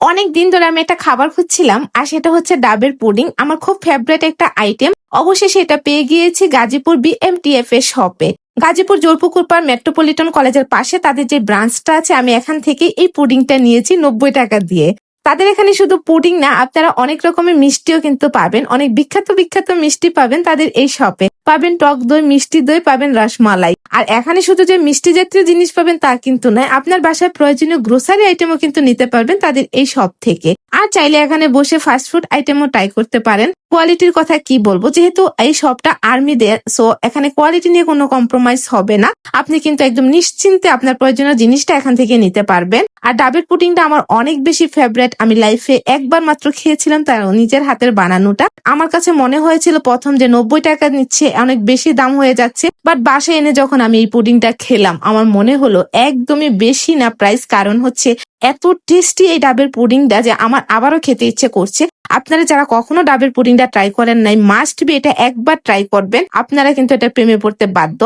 অনেক দিন ধরে আমি একটা খাবার খুঁজছিলাম আর সেটা হচ্ছে ডাবের পুডিং। আমার খুব ফেভারিট একটা আইটেম। অবশেষে এটা পেয়ে গিয়েছি গাজীপুর বিএমটিএফ এর শপে। গাজীপুর জোরপুকুর পাড় মেট্রোপলিটন কলেজের পাশে তাদের যে ব্রাঞ্চটা আছে, আমি এখান থেকে এই পুডিংটা নিয়েছি 90 টাকা দিয়ে। তাদের এখানে শুধু পুডিং না, আপনারা অনেক রকমের মিষ্টিও কিন্তু পাবেন। অনেক বিখ্যাত বিখ্যাত মিষ্টি পাবেন তাদের এই শপে। পাবেন টক দই, মিষ্টি দই, পাবেন রসমালাই। আর এখানে শুধু যে মিষ্টি জাতীয় জিনিস পাবেন তা কিন্তু নয়, আপনার বাসায় প্রয়োজনীয় গ্রোসারি আইটেমও কিন্তু নিতে পারবেন তাদের এই শপ থেকে। আর চাইলে এখানে বসে ফাস্ট ফুড আইটেমও ট্রাই করতে পারেন। কোয়ালিটির কথা কি বলবো, যেহেতু এই শপটা আর্মিদের, সো এখানে কোয়ালিটি নিয়ে কোনো কম্প্রোমাইজ হবে না। আপনি কিন্তু একদম নিশ্চিন্তে আপনার প্রয়োজনীয় জিনিসটা এখান থেকে নিতে পারবেন। আর ডাবের পুডিংটা আমার অনেক বেশি ফেভারিট। আমি লাইফে একবার মাত্র খেয়েছিলাম, তার নিজের হাতের বানানোটা। আমার কাছে মনে হয়েছিল প্রথম যে 90 টাকা নিচ্ছে, অনেক বেশি দাম হয়ে যাচ্ছে। বাট বাসায় এনে যখন আমি এই পুডিংটা খেলাম, আমার মনে হলো একদমই বেশি না প্রাইস। কারণ হচ্ছে এত টেস্টি এই ডাবের পুডিংটা যে আমার আবারও খেতে ইচ্ছে করছে। আপনারা যারা কখনো ডাবের পুডিংটা ট্রাই করেন নাই, মাস্ট বি এটা একবার ট্রাই করবেন। আপনারা কিন্তু এটা প্রেমে পড়তে বাধ্য।